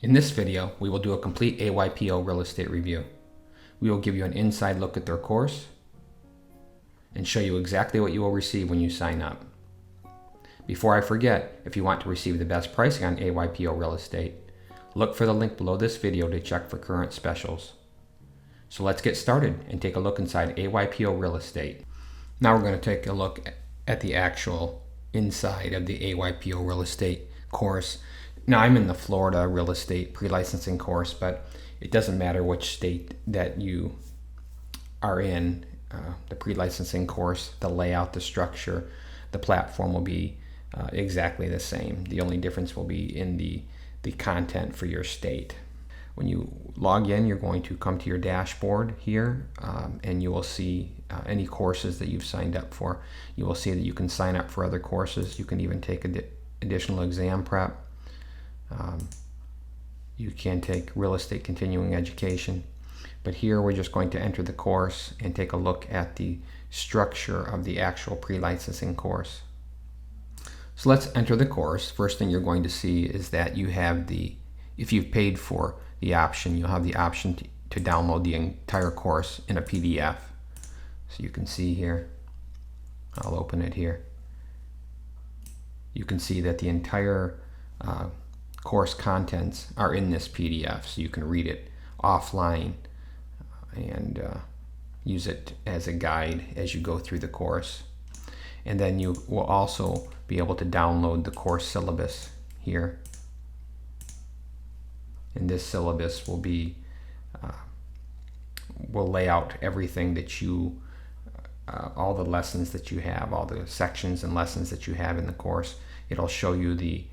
In this video, we will do a complete AYPO real estate review. We will give you an inside look at their course and show you exactly what you will receive when you sign up. Before I forget, if you want to receive the best pricing on AYPO Real Estate, look for the link below this video to check for current specials. So let's get started and take a look inside AYPO Real Estate. Now we're going to take a look at the actual inside of the AYPO Real Estate course. Now I'm in the Florida Real Estate Pre-Licensing course, but it doesn't matter which state that you are in. The pre-licensing course, the layout, the structure, the platform will be exactly the same. The only difference will be in the content for your state. When you log in, you're going to come to your dashboard here, and you will see any courses that you've signed up for. You will see that you can sign up for other courses. You can even take additional exam prep. You can take real estate continuing education. But here we're just going to enter the course and take a look at the structure of the actual pre-licensing course. So let's enter the course. First thing you're going to see is that you have if you've paid for the option, you'll have the option to download the entire course in a PDF. So you can see here, I'll open it here. You can see that the entire course contents are in this PDF, so you can read it offline and use it as a guide as you go through the course. And then you will also be able to download the course syllabus here. And this syllabus will lay out everything that all the lessons that you have, all the sections and lessons that you have in the course. It'll show you the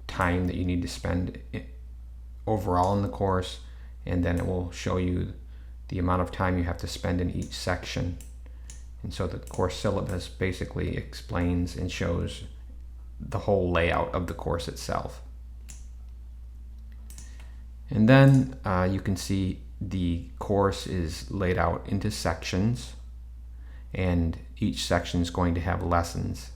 time that you need to spend overall in the course, and then it will show you the amount of time you have to spend in each section. And so the course syllabus basically explains and shows the whole layout of the course itself. And then you can see the course is laid out into sections, and each section is going to have lessons.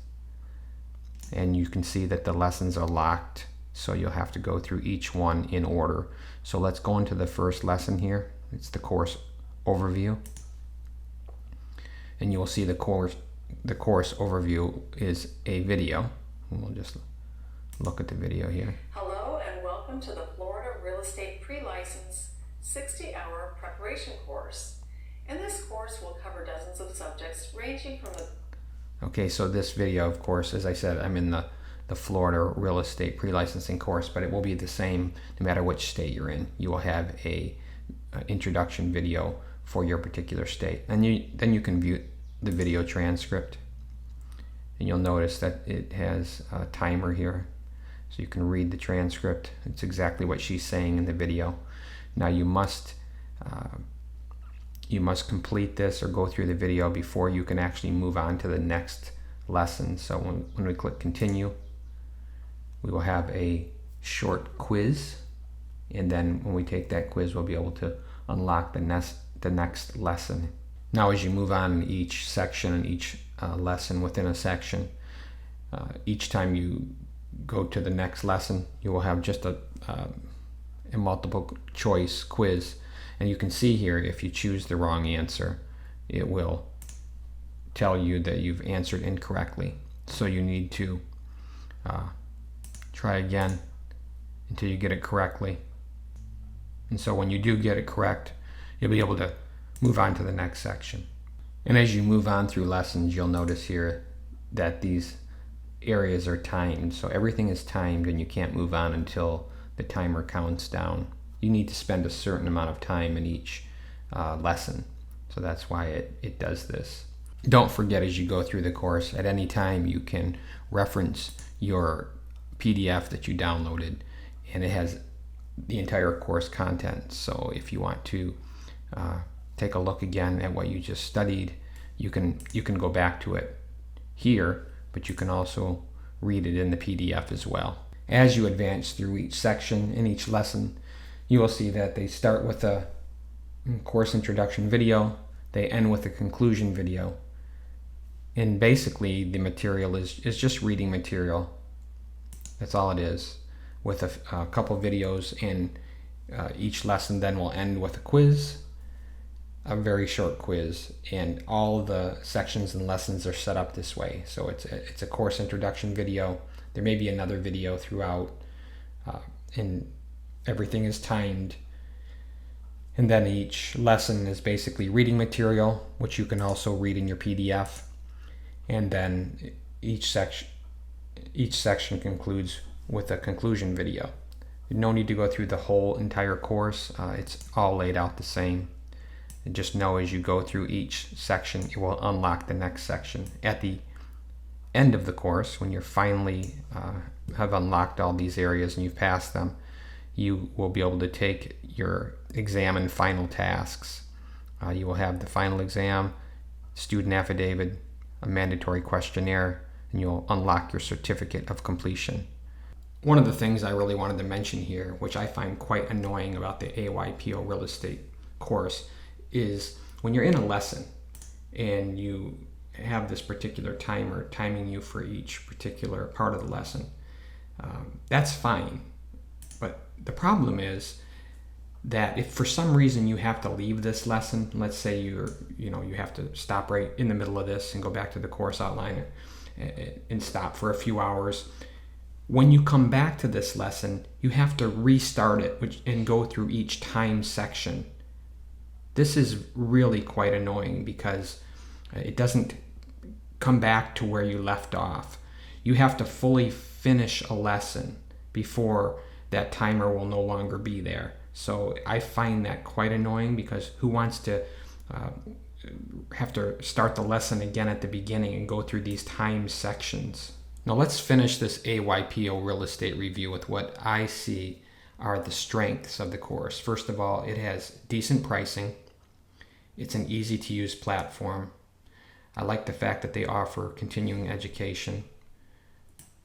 And you can see that the lessons are locked, so you'll have to go through each one in order. So let's go into the first lesson here. It's the course overview. And you will see the course overview is a video. And we'll just look at the video here. Hello and welcome to the Florida Real Estate Pre-License 60-hour preparation course. In this course, we'll cover dozens of subjects ranging from the... Okay, so this video, of course, as I said, I'm in the Florida Real Estate Pre-Licensing course, but it will be the same no matter which state you're in. You will have an introduction video for your particular state. And then you can view the video transcript. And you'll notice that it has a timer here. So you can read the transcript. It's exactly what she's saying in the video. Now you must complete this or go through the video before you can actually move on to the next lesson. So when we click continue, we will have a short quiz. And then when we take that quiz, we'll be able to unlock the next lesson. Now as you move on in each section and each lesson within a section, each time you go to the next lesson, you will have just a multiple choice quiz. And you can see here, if you choose the wrong answer, it will tell you that you've answered incorrectly. So you need to try again until you get it correctly. And so when you do get it correct, you'll be able to move on to the next section. And as you move on through lessons, you'll notice here that these areas are timed. So everything is timed and you can't move on until the timer counts down. You need to spend a certain amount of time in each lesson. So that's why it does this. Don't forget, as you go through the course, at any time you can reference your PDF that you downloaded, and it has the entire course content. So if you want to take a look again at what you just studied, you can go back to it here, but you can also read it in the PDF as well. As you advance through each section in each lesson, you will see that they start with a course introduction video, they end with a conclusion video, and basically the material is just reading material. That's all it is. with a couple videos, and each lesson then will end with a quiz, a very short quiz, and all the sections and lessons are set up this way. So it's a course introduction video. There may be another video throughout, and everything is timed. And then each lesson is basically reading material, which you can also read in your PDF. And then each section concludes with a conclusion video. No need to go through the whole entire course. It's all laid out the same. And just know as you go through each section, it will unlock the next section. At the end of the course, when you're finally have unlocked all these areas and you've passed them, you will be able to take your exam and final tasks. You will have the final exam, student affidavit, a mandatory questionnaire, and you'll unlock your certificate of completion. One of the things I really wanted to mention here, which I find quite annoying about the AYPO Real Estate course, is when you're in a lesson and you have this particular timer timing you for each particular part of the lesson. That's fine. But the problem is that if for some reason you have to leave this lesson, let's say you have to stop right in the middle of this and go back to the course outline and stop for a few hours. When you come back to this lesson, you have to restart it and go through each time section. This is really quite annoying because it doesn't come back to where you left off. You have to fully finish a lesson before that timer will no longer be there. So I find that quite annoying because who wants to have to start the lesson again at the beginning and go through these time sections? Now let's finish this AYPO Real Estate review with what I see are the strengths of the course. First of all, it has decent pricing. It's an easy to use platform. I like the fact that they offer continuing education.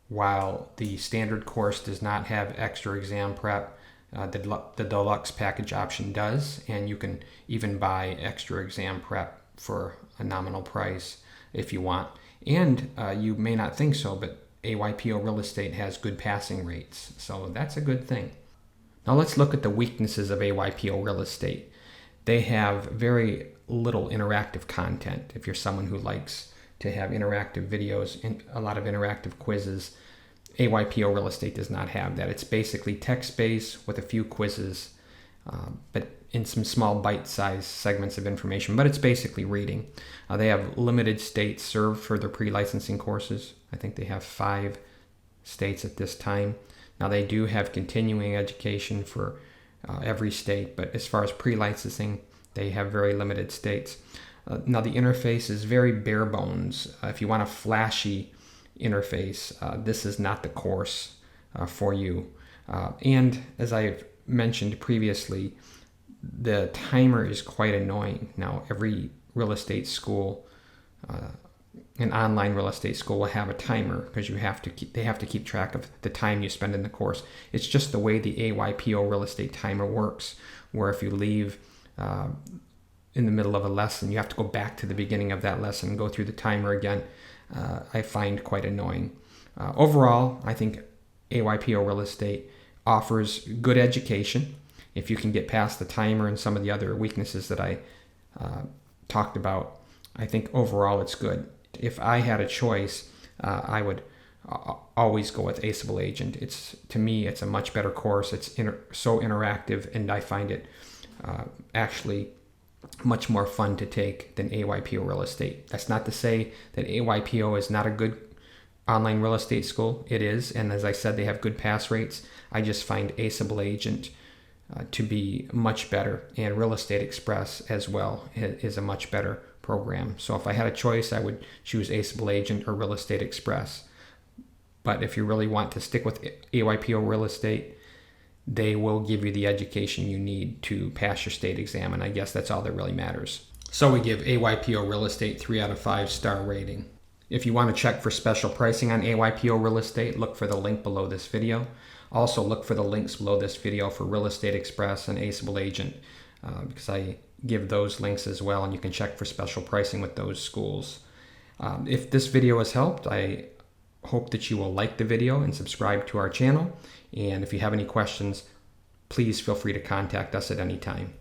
While the standard course does not have extra exam prep, the deluxe package option does, and you can even buy extra exam prep for a nominal price if you want. And you may not think so, but AYPO Real Estate has good passing rates, so that's a good thing. Now let's look at the weaknesses of AYPO Real Estate. They have very little interactive content. If you're someone who likes to have interactive videos and a lot of interactive quizzes, AYPO Real Estate does not have that. It's basically text-based with a few quizzes, but in some small bite-sized segments of information, but it's basically reading. They have limited states served for their pre-licensing courses. I think they have 5 states at this time. Now they do have continuing education for every state, but as far as pre-licensing, they have very limited states. Now the interface is very bare bones. If you want a flashy interface, this is not the course for you. And as I've mentioned previously, the timer is quite annoying. Now every real estate school, an online real estate school, will have a timer because they have to keep track of the time you spend in the course. It's just the way the AYPO Real Estate timer works, where if you leave in the middle of a lesson, you have to go back to the beginning of that lesson and go through the timer again. I find quite annoying. Overall, I think AYPO Real Estate offers good education. If you can get past the timer and some of the other weaknesses that I talked about, I think overall it's good. If I had a choice, I would always go with AceableAgent. To me, it's a much better course. It's so interactive, and I find it actually much more fun to take than AYPO Real Estate. That's not to say that AYPO is not a good online real estate school. It is, and as I said, they have good pass rates. I just find AceableAgent to be much better, and Real Estate Express as well is a much better program. So if I had a choice, I would choose AceableAgent or Real Estate Express. But if you really want to stick with AYPO Real Estate, they will give you the education you need to pass your state exam, and I guess that's all that really matters. So we give AYPO Real Estate 3 out of 5 star rating. If you want to check for special pricing on AYPO Real Estate, look for the link below this video. Also look for the links below this video for Real Estate Express and AceableAgent, because I give those links as well, and you can check for special pricing with those schools. If this video has helped, I hope that you will like the video and subscribe to our channel. And if you have any questions, please feel free to contact us at any time.